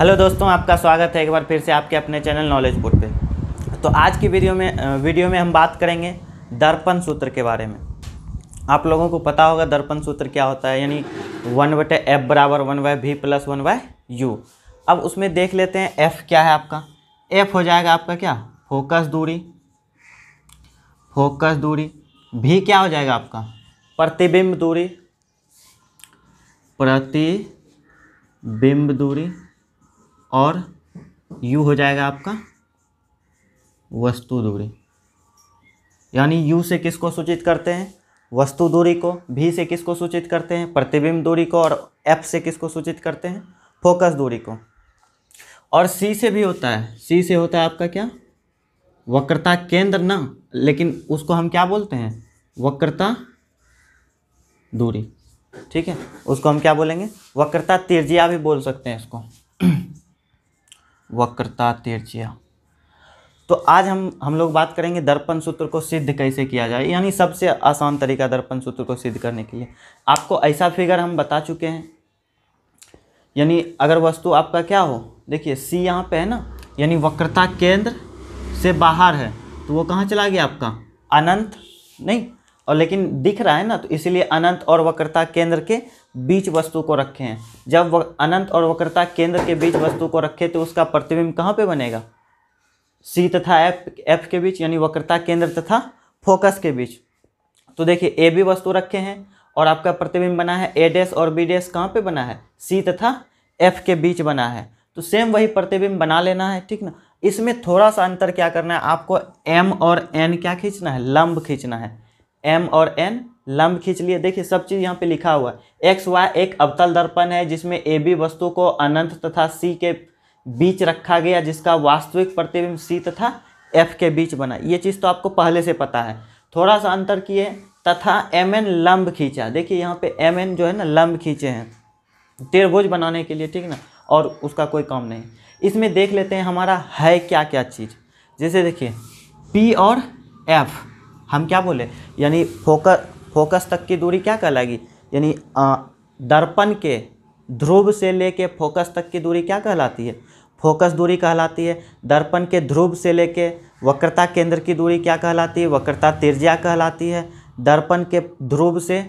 Hello दोस्तों, आपका स्वागत है एक बार फिर से आपके अपने चैनल नॉलेज बोर्ड पे। तो आज की वीडियो में हम बात करेंगे दर्पण सूत्र के बारे में। आप लोगों को पता होगा दर्पण सूत्र क्या होता है, यानी 1/f बराबर 1/v प्लस 1/u। अब उसमें देख लेते हैं f क्या है आपका। f हो जाएगा आपका क्या, फोकस दूरी। v क्या हो जाएगा आपका, प्रतिबिंब दूरी। और u हो जाएगा आपका वस्तु दूरी। यानी u से किसको सूचित करते हैं, वस्तु दूरी को। v से किसको सूचित करते हैं, प्रतिबिंब दूरी को। और f से किसको सूचित करते हैं, फोकस दूरी को। और c से भी होता है, c से होता है आपका क्या, वक्रता केंद्र ना, लेकिन उसको हम क्या बोलते हैं, वक्रता दूरी। ठीक है, उसको हम क्या बोलेंगे, वक्रता तिर्ज्या भी बोल सकते हैं इसको, वक्रता तिर्ज्या। तो आज हम लोग बात करेंगे दर्पण सूत्र को सिद्ध कैसे किया जाए, यानी सबसे आसान तरीका दर्पण सूत्र को सिद्ध करने के लिए। आपको ऐसा फिगर हम बता चुके हैं, यानी अगर वस्तु आपका क्या हो, देखिए c यहाँ पे है ना, यानी वक्रता केंद्र से बाहर है, तो वो कहाँ चला गया आपका, अनंत नहीं, और लेकिन दिख रहा है ना, तो इसीलिए अनंत और वक्रता केंद्र के बीच वस्तु को रखे हैं। जब अनंत और वक्रता केंद्र के बीच वस्तु को रखे तो उसका प्रतिबिंब कहाँ पे बनेगा, c तथा f के बीच, यानी वक्रता केंद्र तथा फोकस के बीच। तो देखिए a भी वस्तु रखे हैं और आपका प्रतिबिंब बना है a डैश और b डैश कहाँ पे बना है, c तथा f के बीच बना है। तो सेम वही प्रतिबिंब बना लेना है, ठीक ना। इसमें थोड़ा सा अंतर क्या करना है, आपको m और n क्या खींचना है, लंब खींचना है। m और n लंब खींच लिए। देखिए सब चीज़ यहाँ पे लिखा हुआ है। x y एक अवतल दर्पण है जिसमें AB वस्तु को अनंत तथा C के बीच रखा गया, जिसका वास्तविक प्रतिबिंब C तथा F के बीच बना। ये चीज़ तो आपको पहले से पता है। थोड़ा सा अंतर किए, तथा Mn लंब खींचा। देखिए यहाँ पे Mn जो है ना लंब खींचे हैं त्रिभुज बनाने के लिए, ठीक ना, और उसका कोई काम नहीं। इसमें देख लेते हैं हमारा है क्या क्या चीज़। जैसे देखिए P और F हम क्या बोले, यानी फोकस तक की दूरी क्या कहलाएगी, यानी दर्पण के ध्रुव से लेके फोकस तक की दूरी क्या कहलाती है, फोकस दूरी कहलाती है। दर्पण के ध्रुव से लेके वक्रता केंद्र की दूरी क्या कहलाती है, वक्रता तिर्ज्या कहलाती है। दर्पण के ध्रुव से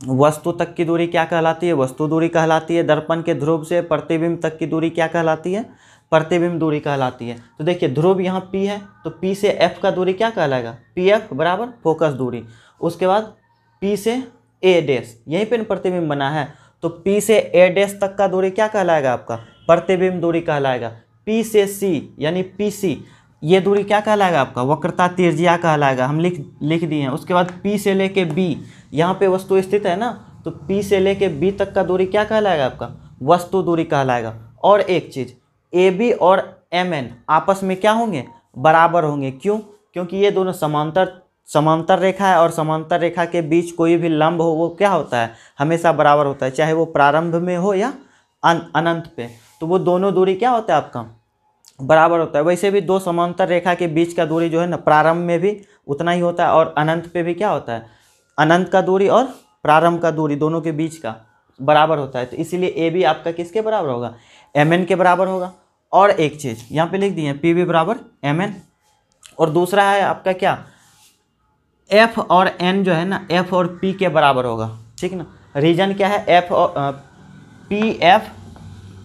वस्तु तक की दूरी क्या कहलाती है, वस्तु दूरी कहलाती है। दर्पण के ध्रुव से प्रतिबिंब तक की दूरी क्या कहलाती है, प्रतिबिंब दूरी कहलाती है। तो देखिए ध्रुव यहाँ P है, तो P से F का दूरी क्या कहलाएगा, PF बराबर फोकस दूरी। उसके बाद P से A डैश, यहीं पे प्रतिबिंब बना है, तो P से A डैश तक का दूरी क्या कहलाएगा आपका, प्रतिबिंब दूरी कहलाएगा। P से C यानी PC, ये दूरी क्या कहलाएगा आपका, वक्रता तिर्ज्या कहलाएगा। हम लिख दिए हैं। उसके बाद P से लेके B, यहाँ पे वस्तु स्थित है ना, तो P से लेके B तक का दूरी क्या कहलाएगा आपका, वस्तु दूरी कहलाएगा। और एक चीज़, AB और MN आपस में क्या होंगे, बराबर होंगे। क्यों, क्योंकि ये दोनों समांतर रेखा है, और समांतर रेखा के बीच कोई भी लंब हो वो क्या होता है, हमेशा बराबर होता है, चाहे वो प्रारंभ में हो या अनंत पे। तो वो दोनों दूरी क्या होता है आपका, बराबर होता है। वैसे भी दो समांतर रेखा के बीच का दूरी जो है ना, प्रारंभ में भी उतना ही होता है और अनंत पे भी क्या होता है, अनंत का दूरी और प्रारंभ का दूरी दोनों के बीच का बराबर होता है। तो इसीलिए ए बी आपका किसके बराबर होगा, MN के बराबर होगा। और एक चीज़ यहाँ पे लिख दी है, PB बराबर MN। और दूसरा है आपका क्या, F और N जो है ना, F और P के बराबर होगा, ठीक ना। रीजन क्या है, F और PF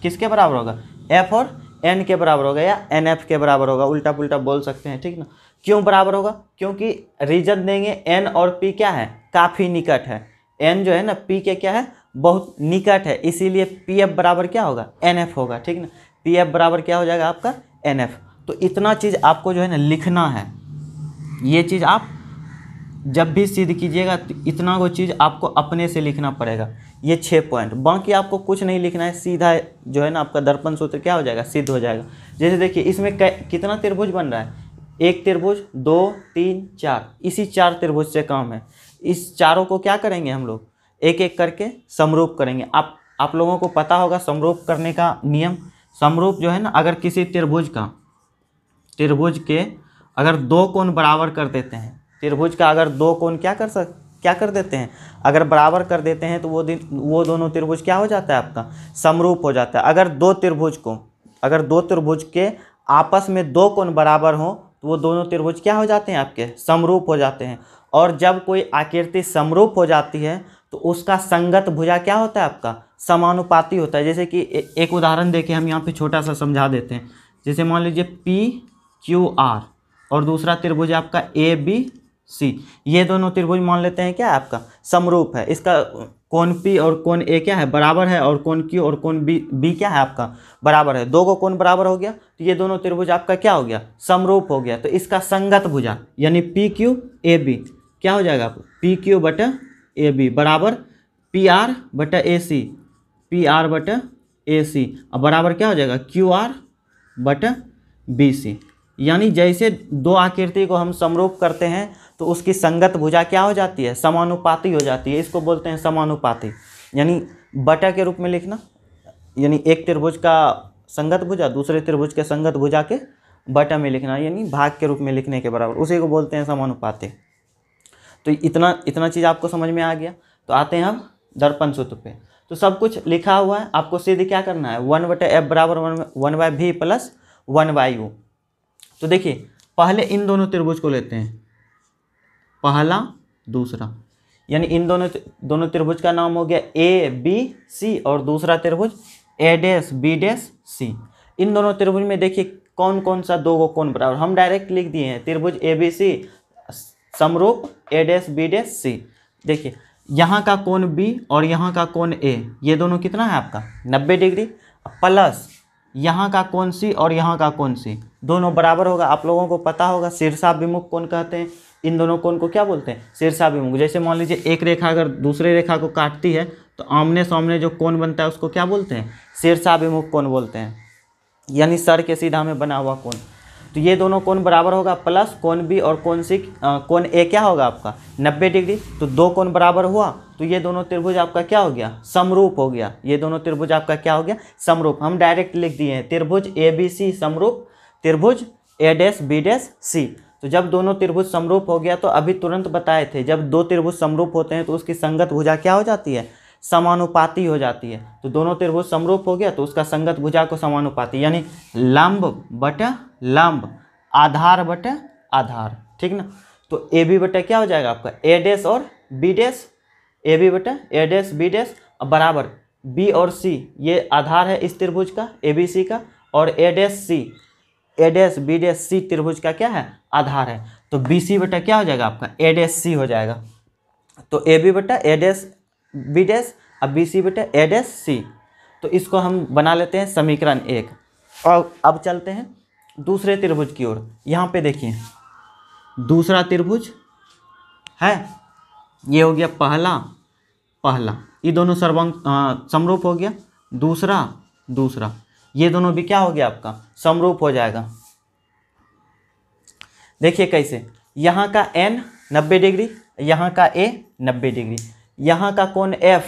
किसके बराबर होगा, F और N के बराबर होगा, या NF के बराबर होगा, उल्टा पुल्टा बोल सकते हैं, ठीक ना। क्यों बराबर होगा, क्योंकि रीजन देंगे N और P क्या है, काफ़ी निकट है। N जो है ना P के क्या है, बहुत निकट है, इसीलिए PF बराबर क्या होगा, NF होगा, ठीक ना। PF बराबर क्या हो जाएगा आपका, NF। तो इतना चीज़ आपको जो है ना लिखना है। ये चीज़ आप जब भी सिद्ध कीजिएगा तो इतना वो चीज़ आपको अपने से लिखना पड़ेगा, ये 6 पॉइंट। बाकी आपको कुछ नहीं लिखना है, सीधा जो है ना आपका दर्पण सूत्र क्या हो जाएगा, सिद्ध हो जाएगा। जैसे देखिए इसमें कितना त्रिभुज बन रहा है, एक त्रिभुज, 2 3 4, इसी 4 त्रिभुज से काम है। इस चारों को क्या करेंगे हम लोग, एक एक करके समरूप करेंगे। आप लोगों को पता होगा समरूप करने का नियम। समरूप जो है ना, अगर किसी त्रिभुज के अगर 2 कोण बराबर कर देते हैं, त्रिभुज का अगर 2 कोण क्या कर क्या कर देते हैं, अगर बराबर कर देते हैं तो वो दोनों त्रिभुज क्या हो जाता है आपका, समरूप हो जाता है। अगर दो त्रिभुज के आपस में दो कोण बराबर हो तो वो दोनों त्रिभुज क्या हो जाते हैं, आपके समरूप हो जाते हैं। और जब कोई आकृति समरूप हो जाती है तो उसका संगत भुजा क्या होता है, आपका समानुपाती होता है। जैसे कि एक उदाहरण देके हम यहाँ पे छोटा सा समझा देते हैं। जैसे मान लीजिए PQR और दूसरा त्रिभुज आपका ABC, ये दोनों त्रिभुज मान लेते हैं क्या आपका समरूप है। इसका कोण P और कोण A क्या है, बराबर है, और कोण Q और कोण B क्या है आपका बराबर है। दो को कोण बराबर हो गया तो ये दोनों त्रिभुज आपका क्या हो गया, समरूप हो गया। तो इसका संगत भुजा यानी PQAB क्या हो जाएगा, PQ बटा AB बराबर PR बटा AC, PR बटा AC, अब बराबर क्या हो जाएगा QR बटा BC। यानी जैसे दो आकृति को हम समरूप करते हैं तो उसकी संगत भुजा क्या हो जाती है, समानुपाती हो जाती है। इसको बोलते हैं समानुपाती, यानी बटा के रूप में लिखना, यानी एक त्रिभुज का संगत भुजा दूसरे त्रिभुज के संगत भुजा के बटा में लिखना, यानी भाग के रूप में लिखने के बराबर, उसी को बोलते हैं समानुपाती। तो इतना चीज़ आपको समझ में आ गया। तो आते हैं हम दर्पण सूत्र पे। तो सब कुछ लिखा हुआ है, आपको सीधे क्या करना है, 1/f बराबर 1/v प्लस 1/u। तो देखिए पहले इन दोनों त्रिभुज को लेते हैं, पहला दूसरा, यानी इन दोनों त्रिभुज का नाम हो गया ABC और दूसरा त्रिभुज A'BC। इन दोनों त्रिभुज में देखिए कौन कौन सा दो को कोण बराबर, हम डायरेक्ट लिख दिए हैं त्रिभुज ABC समरूप A'BC। देखिए यहाँ का कोण B और यहाँ का कोण A, ये दोनों कितना है आपका 90 डिग्री, प्लस यहाँ का कोण C और यहाँ का कोण C दोनों बराबर होगा। आप लोगों को पता होगा शीर्षाभिमुख कोण कहते हैं इन दोनों कोण को, क्या बोलते हैं, शीर्षाभिमुख। जैसे मान लीजिए एक रेखा अगर दूसरे रेखा को काटती है तो आमने सामने जो कोण बनता है उसको क्या बोलते हैं, शीर्षाभिमुख कोण बोलते हैं, यानी सर के सीधा में बना हुआ कोण। तो ये दोनों कोण बराबर होगा, प्लस कोण B और कोण A क्या होगा आपका 90 डिग्री। तो दो कोण बराबर हुआ तो ये दोनों त्रिभुज आपका क्या हो गया, समरूप हो गया। ये दोनों त्रिभुज आपका क्या हो गया, समरूप। हम डायरेक्ट लिख दिए हैं त्रिभुज ABC समरूप त्रिभुज A'BC। तो जब दोनों त्रिभुज समरूप हो गया, तो अभी तुरंत बताए थे जब दो त्रिभुज समरूप होते हैं तो उसकी संगत भुजा क्या हो जाती है, समानुपाती हो जाती है। तो दोनों त्रिभुज समरूप हो गया तो उसका संगत भुजा को समानुपाती, यानी लंब बटा लंब, आधार बटा आधार, ठीक ना। तो AB बटा क्या हो जाएगा आपका A' और B', AB बटा A', B' बराबर B और C, ये आधार है इस त्रिभुज का ABC का, और A', B', C त्रिभुज का क्या है, आधार है। तो BC बटा क्या हो जाएगा आपका A', हो जाएगा। तो AB बटा A', B' अब BC बटा A', तो इसको हम बना लेते हैं समीकरण 1। और अब चलते हैं दूसरे त्रिभुज की ओर। यहाँ पे देखिए दूसरा त्रिभुज है, ये हो गया पहला, ये दोनों समरूप हो गया। दूसरा ये दोनों भी क्या हो गया आपका समरूप हो जाएगा। देखिए कैसे, यहाँ का N 90 डिग्री, यहाँ का A 90 डिग्री, यहाँ का कोण F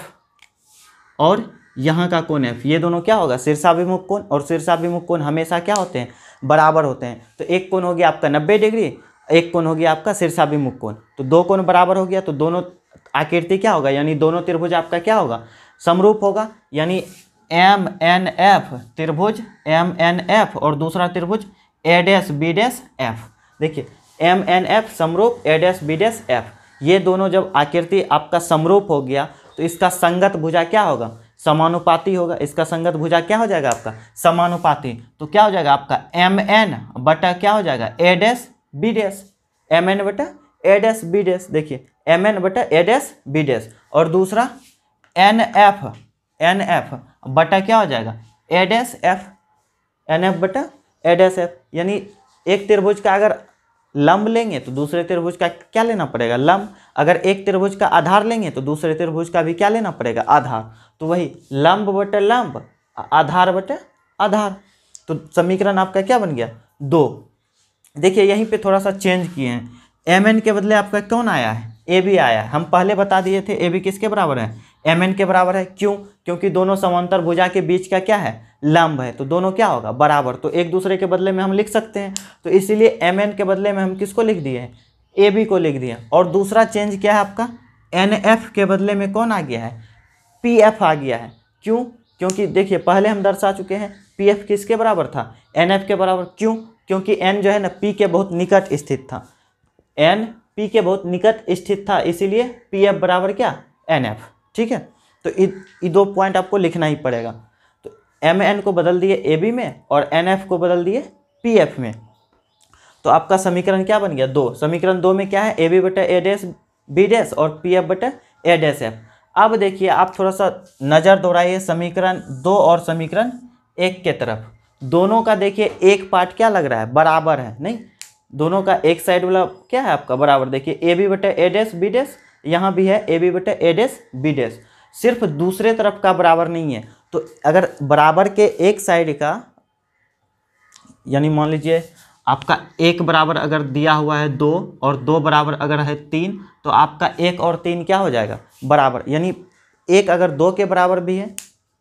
और यहाँ का कोण F, ये दोनों क्या होगा शीर्षाभिमुख कोण, और शीर्षाभिमुख कोण हमेशा क्या होते हैं, बराबर होते हैं। तो एक कोण हो गया आपका 90 डिग्री, एक कोण हो गया आपका शीर्षाभिमुख कोण। तो दो कोण बराबर हो गया तो दोनों आकृति क्या होगा, यानी दोनों त्रिभुज आपका क्या होगा, समरूप होगा। यानी MNF त्रिभुज MNF और दूसरा त्रिभुज A', देखिए MNF समरूप A', ये दोनों जब आकृति आपका समरूप हो गया तो इसका संगत भुजा क्या होगा, समानुपाती होगा। इसका संगत भुजा क्या हो जाएगा आपका समानुपाती। तो क्या हो जाएगा आपका MN बटा क्या हो जाएगा A', MN बटा A', देखिए MN बटा A', और दूसरा NF बटा क्या हो जाएगा A', NF बटा A'। यानी एक त्रिभुज का अगर लंब लेंगे तो दूसरे त्रिभुज का क्या लेना पड़ेगा, लंब। अगर एक त्रिभुज का आधार लेंगे तो दूसरे त्रिभुज का भी क्या लेना पड़ेगा, आधार। तो वही लंब बटा लंब, आधार बटा आधार। तो समीकरण आपका क्या बन गया 2। देखिए यहीं पे थोड़ा सा चेंज किए हैं, MN के बदले आपका कौन आया है, AB आया है। हम पहले बता दिए थे AB किसके बराबर है, MN के बराबर है। क्यों, क्योंकि दोनों समांतर भुजा के बीच का क्या है, लंब है, तो दोनों क्या होगा बराबर। तो एक दूसरे के बदले में हम लिख सकते हैं। तो इसीलिए MN के बदले में हम किसको लिख दिए हैं, AB को लिख दिया। और दूसरा चेंज क्या है आपका NF के बदले में कौन आ गया है, PF आ गया है। क्यों? क्योंकि देखिए पहले हम दर्शा चुके हैं PF किसके बराबर था, NF के बराबर। क्यों? क्योंकि N जो है ना P के बहुत निकट स्थित था, N P के बहुत निकट स्थित था, इसीलिए PF बराबर क्या, NF। ठीक है, तो ये 2 पॉइंट आपको लिखना ही पड़ेगा। तो MN को बदल दिए AB में और NF को बदल दिए PF में, तो आपका समीकरण क्या बन गया, 2। समीकरण 2 में क्या है, AB बटा A डैश B डैश और PF बटा A डैश F। अब देखिए आप थोड़ा सा नज़र दौड़ाइए समीकरण 2 और समीकरण 1 के तरफ। दोनों का देखिए एक पार्ट क्या लग रहा है, बराबर है, नहीं, दोनों का एक साइड वाला क्या है आपका बराबर। देखिए AB बटा A डैश B डैश, यहाँ भी है AB बटा A डैश B डैश, सिर्फ दूसरे तरफ का बराबर नहीं है। तो अगर बराबर के एक साइड का, यानी मान लीजिए आपका 1 बराबर अगर दिया हुआ है 2 और 2 बराबर अगर है 3, तो आपका 1 और 3 क्या हो जाएगा, बराबर। यानी 1 अगर 2 के बराबर भी है,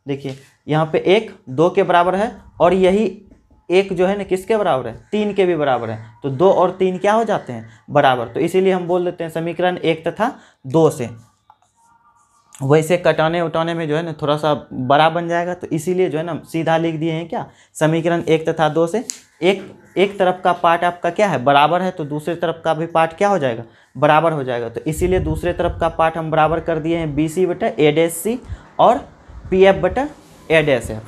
देखिए यहाँ पे 1 2 के बराबर है, और यही 1 जो है ना किसके बराबर है, 3 के भी बराबर है। तो 2 और 3 क्या हो जाते हैं, बराबर। तो इसीलिए हम बोल देते हैं समीकरण 1 तथा 2 से। वैसे कटाने उटाने में जो है ना थोड़ा सा बड़ा बन जाएगा, तो इसीलिए जो है ना सीधा लिख दिए हैं क्या, समीकरण 1 तथा 2 से। एक तरफ का पार्ट आपका क्या है, बराबर है, तो दूसरे तरफ का भी पार्ट क्या हो जाएगा, बराबर हो जाएगा। तो इसीलिए दूसरे तरफ का पार्ट हम बराबर कर दिए हैं BC बटा A डैश C और PF बटा A डैश F।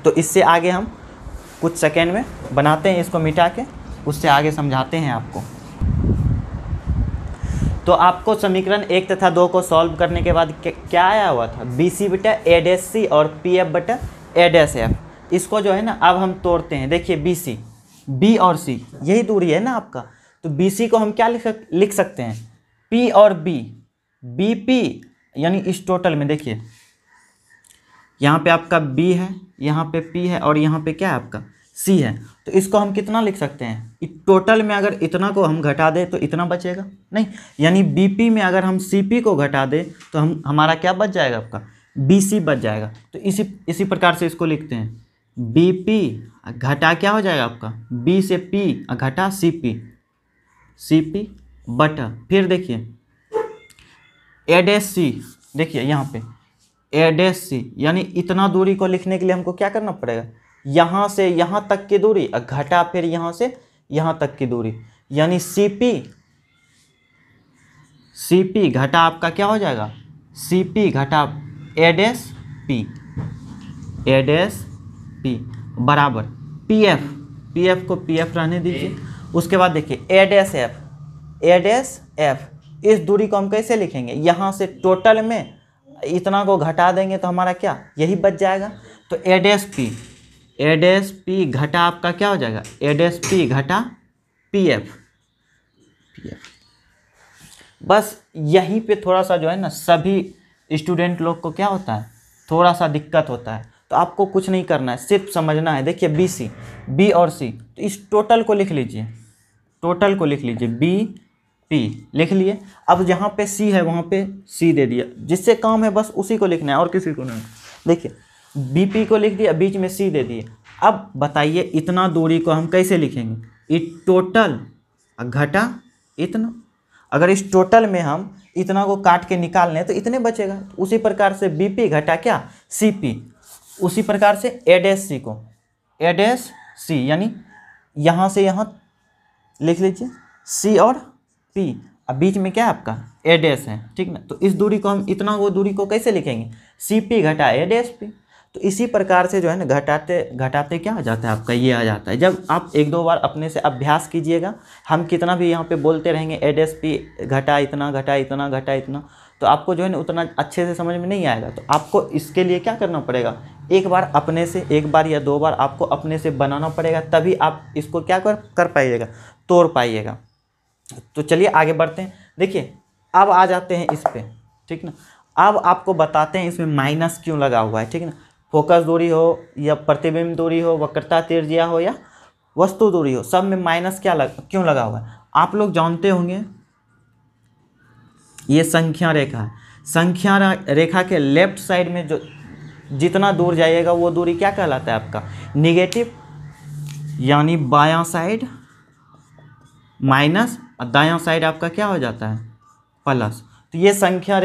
तो इससे आगे हम कुछ सेकेंड में बनाते हैं, इसको मिटा के उससे आगे समझाते हैं आपको। तो आपको समीकरण 1 तथा 2 को सॉल्व करने के बाद क्या आया हुआ था, BC बटा A डैश C और PF बटा A डैश F। इसको जो है ना अब हम तोड़ते हैं। देखिए BC, B और C यही दूरी है ना आपका, तो BC को हम क्या लिख सकते हैं, P और B, BP, यानी इस टोटल में देखिए यहाँ पे आपका B है, यहाँ पे P है और यहाँ पे क्या है आपका C है। तो इसको हम कितना लिख सकते हैं, इस टोटल में अगर इतना को हम घटा दें तो इतना बचेगा नहीं, यानी BP में अगर हम CP को घटा दें तो हमारा क्या बच जाएगा, आपका BC बच जाएगा। तो इसी प्रकार से इसको लिखते हैं, BP घटा क्या हो जाएगा आपका, B से P घटा CP बटा, फिर देखिए A डैश C, देखिए यहाँ पे A डैश C, यानी इतना दूरी को लिखने के लिए हमको क्या करना पड़ेगा, यहाँ से यहाँ तक की दूरी घटा फिर यहाँ से यहाँ तक की दूरी, यानी CP घटा आपका क्या हो जाएगा, CP घटा A डैश P बराबर PF को PF रहने दीजिए। उसके बाद देखिए A डैश F, इस दूरी को हम कैसे लिखेंगे, यहाँ से टोटल में इतना को घटा देंगे तो हमारा क्या यही बच जाएगा। तो A डैश P घटा आपका क्या हो जाएगा, A डैश P घटा PF। बस यहीं पे थोड़ा सा जो है ना सभी स्टूडेंट लोग को क्या होता है, थोड़ा सा दिक्कत होता है। तो आपको कुछ नहीं करना है, सिर्फ समझना है। देखिए BC, B और C, तो इस टोटल को लिख लीजिए, BP लिख लिए। अब जहाँ पे C है वहाँ पे C दे दिया, जिससे काम है बस उसी को लिखना है और किसी को नहीं। देखिए BP को लिख दिया, बीच में C दे दिए। अब बताइए इतना दूरी को हम कैसे लिखेंगे, ये टोटल घटा इतना, अगर इस टोटल में हम इतना को काट के निकाल लें तो इतने बचेगा। उसी प्रकार से BP घटा क्या CP, उसी प्रकार से A डैश C को A डैश C, यानी यहाँ से यहाँ लिख लीजिए C और P, अब बीच में क्या है आपका A डैश है, ठीक ना। तो इस दूरी को हम इतना वो दूरी को कैसे लिखेंगे, CP घटा A डैश P। तो इसी प्रकार से जो है ना घटाते घटाते क्या आ जाता है आपका, ये आ जाता है। जब आप 1-2 बार अपने से अभ्यास कीजिएगा, हम कितना भी यहाँ पे बोलते रहेंगे A डैश P घटा इतना घटा इतना घटा इतना, तो आपको जो है ना उतना अच्छे से समझ में नहीं आएगा। तो आपको इसके लिए क्या करना पड़ेगा, एक बार अपने से, 1 बार या 2 बार आपको अपने से बनाना पड़ेगा, तभी आप इसको क्या कर पाइएगा, तोड़ पाइएगा। तो चलिए आगे बढ़ते हैं। देखिए अब आ जाते हैं इस पे, ठीक ना। अब आपको बताते हैं इसमें माइनस क्यों लगा हुआ है, ठीक ना। फोकस दूरी हो या प्रतिबिंब दूरी हो, वक्रता त्रिज्या हो या वस्तु दूरी हो, सब में माइनस क्यों लगा हुआ है। आप लोग जानते होंगे ये संख्या रेखा है, संख्या रेखा के लेफ्ट साइड में जो जितना दूर जाइएगा वो दूरी क्या कहलाता है आपका, निगेटिव, यानी बायां साइड माइनस और दायां साइड आपका क्या हो जाता है, प्लस। तो ये संख्या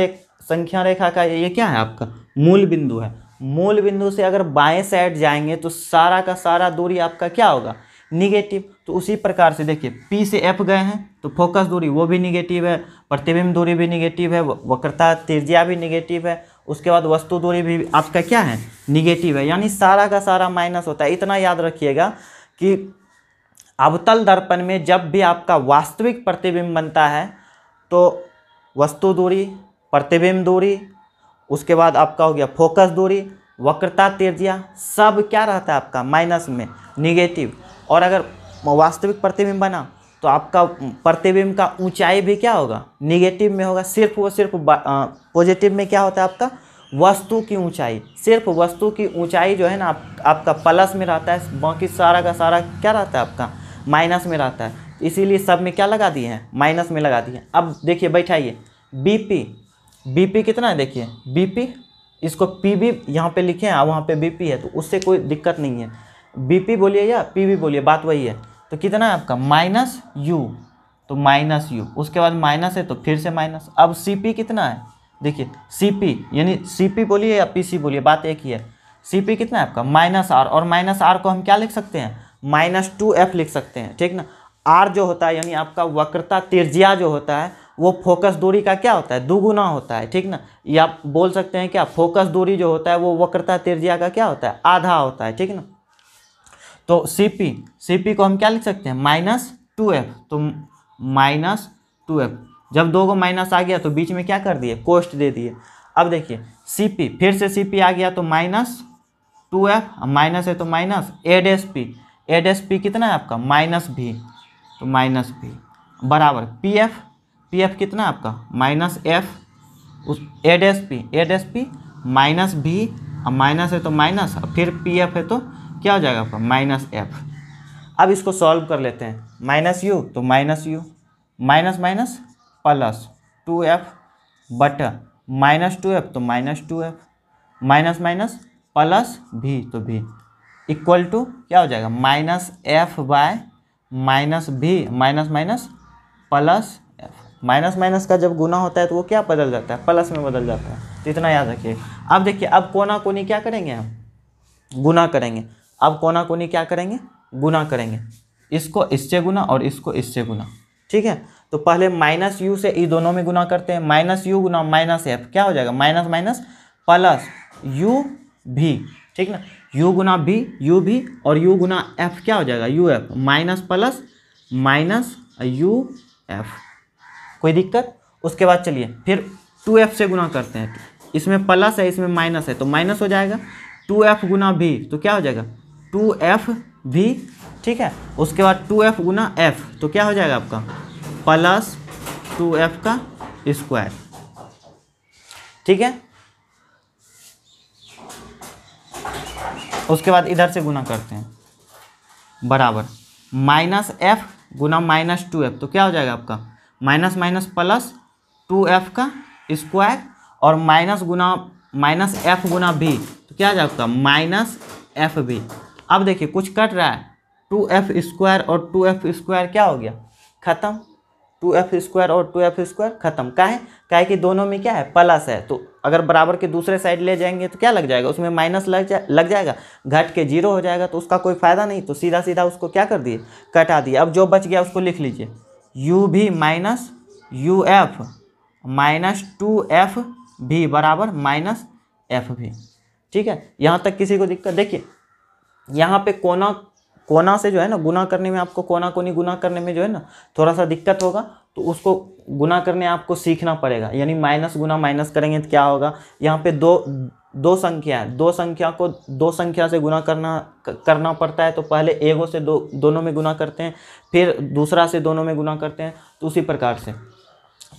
रेखा का ये क्या है आपका मूल बिंदु है। मूल बिंदु से अगर बाएं साइड जाएंगे तो सारा का सारा दूरी आपका क्या होगा, निगेटिव। तो उसी प्रकार से देखिए P से F गए हैं तो फोकस दूरी वो भी निगेटिव है, प्रतिबिंब दूरी भी निगेटिव है, वक्रता त्रिज्या भी निगेटिव है, उसके बाद वस्तु दूरी भी आपका क्या है, निगेटिव है। यानी सारा का सारा माइनस होता है। इतना याद रखिएगा कि अवतल दर्पण में जब भी आपका वास्तविक प्रतिबिंब बनता है तो वस्तु दूरी, प्रतिबिंब दूरी, उसके बाद आपका हो गया फोकस दूरी, वक्रता त्रिज्या, सब क्या रहता है आपका माइनस में, निगेटिव। और अगर वास्तविक प्रतिबिंब बना तो आपका प्रतिबिंब का ऊंचाई भी क्या होगा, निगेटिव में होगा। सिर्फ वो सिर्फ पॉजिटिव में क्या होता है आपका वस्तु की ऊंचाई, सिर्फ वस्तु की ऊंचाई जो है ना आपका प्लस में रहता है, बाकी सारा का सारा क्या रहता है आपका माइनस में रहता है। इसीलिए सब में क्या लगा दिए हैं, माइनस में लगा दिए हैं। अब देखिए बैठाइए बीपी कितना है, देखिए बीपी, इसको पीबी यहाँ पे लिखे हैं, वहाँ पे बीपी है तो उससे कोई दिक्कत नहीं है। बीपी बोलिए या पीबी बोलिए, बात वही है। तो कितना है आपका माइनस यू, तो माइनस यू, उसके बाद माइनस है तो फिर से माइनस। अब सीपी कितना है, देखिए सीपी यानी सीपी बोलिए या पीसी बोलिए, बात एक ही है। सीपी कितना है आपका माइनस आर, और माइनस आर को हम क्या लिख सकते हैं, -2f लिख सकते हैं, ठीक ना। आर जो होता है यानी आपका वक्रता त्रिज्या जो होता है वो फोकस दूरी का क्या होता है, दुगुना होता है, ठीक ना। या आप बोल सकते हैं क्या, फोकस दूरी जो होता है वो वक्रता त्रिज्या का क्या होता है, आधा होता है, ठीक ना। तो सीपी को हम क्या लिख सकते हैं, -2f, तो -2f। जब दो को माइनस आ गया तो बीच में क्या कर दिए, कोष्ट दे दिए। अब देखिए सीपी, फिर से सीपी आ गया तो -2f, माइनस है तो माइनस, एडएसपी कितना है आपका -भी, तो -भी बराबर पीएफ कितना है आपका -f, उस एडएसपी -भी, माइनस है तो माइनस, फिर पीएफ है तो क्या हो जाएगा आपका -f। अब इसको सॉल्व कर लेते हैं, -u तो -u, माइनस प्लस 2f बटा -2f तो -2f, माइनस प्लस भी तो भी इक्वल टू क्या हो जाएगा, -f बाय -भी, माइनस प्लस f। माइनस का जब गुना होता है तो वो क्या बदल जाता है, प्लस में बदल जाता है। तो इतना याद रखिए। अब देखिए अब कोना कोनी क्या करेंगे, हम गुना करेंगे। अब कोना कोनी क्या करेंगे, गुना करेंगे, इसको इससे गुना और इसको इससे गुना, ठीक है। तो पहले -u से ई दोनों में गुना करते हैं, -u गुना -f क्या हो जाएगा, माइनस प्लस u भी, ठीक ना। u गुना भी, u भी, और u गुना f क्या हो जाएगा, uf, minus plus minus uf, कोई दिक्कत। उसके बाद चलिए फिर 2f से गुना करते हैं, इसमें प्लस है इसमें माइनस है तो माइनस हो जाएगा। 2f गुना भी तो क्या हो जाएगा, 2f भी, ठीक है। उसके बाद 2f गुना f तो क्या हो जाएगा आपका प्लस 2f का स्क्वायर, ठीक है। उसके बाद इधर से गुना करते हैं, बराबर -f गुना -2f तो क्या हो जाएगा आपका माइनस प्लस 2f का स्क्वायर, और माइनस -f गुना भी तो क्या हो जाएगा आपका -f भी। अब देखिए कुछ कट रहा है, 2f स्क्वायर और 2f स्क्वायर क्या हो गया, खत्म। 2f स्क्वायर और 2f स्क्वायर खत्म, काहे कि दोनों में क्या है, प्लस है। तो अगर बराबर के दूसरे साइड ले जाएंगे तो क्या लग जाएगा, उसमें माइनस लग जाएगा, घट के 0 हो जाएगा, तो उसका कोई फायदा नहीं। तो सीधा सीधा उसको क्या कर दिए, कटा दिए। अब जो बच गया उसको लिख लीजिए, u भी -uf -2f भी बराबर -f भी, ठीक है। यहाँ तक किसी को दिक्कत। देखिए यहाँ पे कोना से जो है ना गुना करने में, आपको कोना कोनी गुना करने में जो है ना थोड़ा सा दिक्कत होगा, तो उसको गुना करने आपको सीखना पड़ेगा। यानी माइनस गुना माइनस करेंगे तो क्या होगा, यहाँ पे दो संख्या है, दो संख्या को दो संख्या से गुना करना पड़ता है। तो पहले एगो से दोनों में गुना करते हैं, फिर दूसरा से दोनों में गुना करते हैं, तो उसी प्रकार से।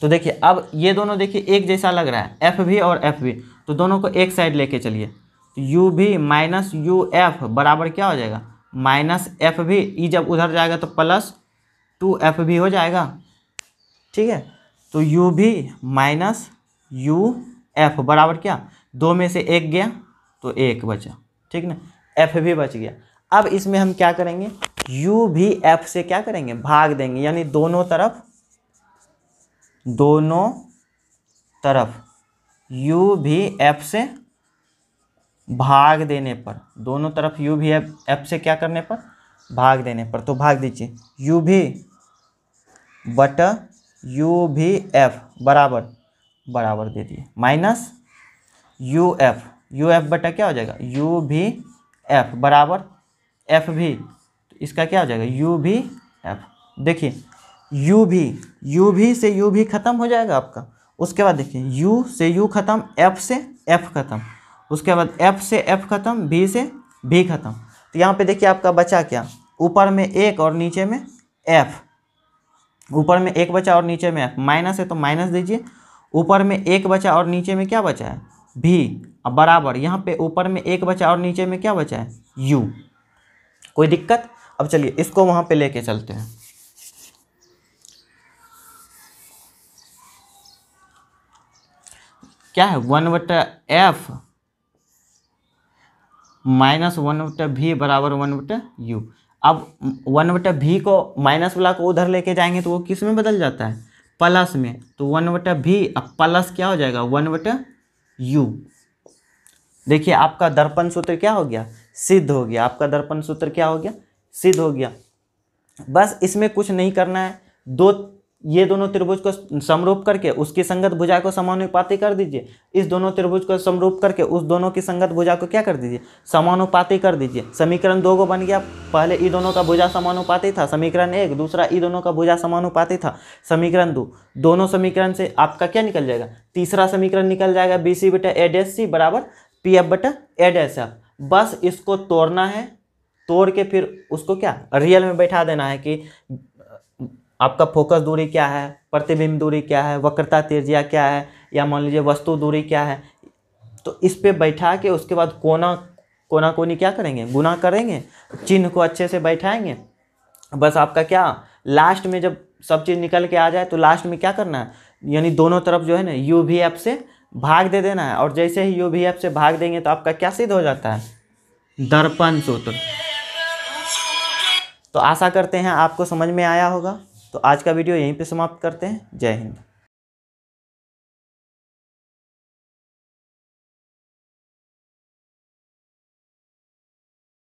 तो देखिए अब ये दोनों देखिए एक जैसा लग रहा है, एफ भी और एफ भी, तो दोनों को एक साइड लेके चलिए। तो यू भी -uf बराबर क्या हो जाएगा, -f भी, ई जब उधर जाएगा तो +2f भी हो जाएगा, ठीक है। तो u भी -uf बराबर क्या, दो में से एक गया तो एक बचा, ठीक ना, f भी बच गया। अब इसमें हम क्या करेंगे, u भी f से क्या करेंगे, भाग देंगे, यानी दोनों तरफ u भी f से भाग देने पर, दोनों तरफ u भी f से क्या करने पर, भाग देने पर, तो भाग दीजिए u भी बटा u भी f बराबर बराबर दे दिए माइनस uf बटा क्या हो जाएगा u भी f बराबर f भी, तो इसका क्या हो जाएगा u भी f। देखिए u भी से u भी खत्म हो जाएगा आपका, उसके बाद देखिए u से u खत्म, f से f खत्म, उसके बाद f से f खत्म, v से v खत्म। तो यहाँ पे देखिए आपका बचा क्या, ऊपर में 1 और नीचे में f, ऊपर में 1 बचा और नीचे में f, माइनस है तो माइनस दीजिए, ऊपर में 1 बचा और नीचे में क्या बचा है v, अब बराबर यहाँ पे ऊपर में 1 बचा और नीचे में क्या बचा है u। कोई दिक्कत? अब चलिए इसको वहाँ पे लेके चलते हैं। क्या है 1/f माइनस 1/v बराबर 1/u। अब 1/v को माइनस वाला को उधर लेके जाएंगे तो वो किस में बदल जाता है, प्लस में, तो 1/v अब प्लस क्या हो जाएगा 1/u। देखिए आपका दर्पण सूत्र क्या हो गया, सिद्ध हो गया, आपका दर्पण सूत्र क्या हो गया, सिद्ध हो गया। बस इसमें कुछ नहीं करना है, ये दोनों त्रिभुज को समरूप करके उसकी संगत भुजा को समानुपाती कर दीजिए, इस दोनों त्रिभुज को समरूप करके उस दोनों की संगत भुजा को क्या कर दीजिए, समानुपाती कर दीजिए। समीकरण 2 को बन गया, पहले ई दोनों का भुजा समानुपाती था समीकरण 1, दूसरा ई दोनों का भुजा समानुपाती था समीकरण 2। दोनों समीकरण से आपका क्या निकल जाएगा, तीसरा समीकरण निकल जाएगा BC बटा A' बराबर PF बटा A'। बस इसको तोड़ना है, तोड़ के फिर उसको क्या रियल में बैठा देना है कि आपका फोकस दूरी क्या है, प्रतिबिंब दूरी क्या है, वक्रता त्रिज्या क्या है, या मान लीजिए वस्तु दूरी क्या है। तो इस पे बैठा के उसके बाद कोना कोनी क्या करेंगे, गुना करेंगे, चिन्ह को अच्छे से बैठाएंगे। बस आपका क्या लास्ट में जब सब चीज़ निकल के आ जाए तो लास्ट में क्या करना है, यानी दोनों तरफ जो है ना u भी f से भाग दे देना है, और जैसे ही u भी f से भाग देंगे तो आपका क्या सिद्ध हो जाता है, दर्पण सूत्र। तो आशा करते हैं आपको समझ में आया होगा। तो आज का वीडियो यहीं पे समाप्त करते हैं। जय हिंद।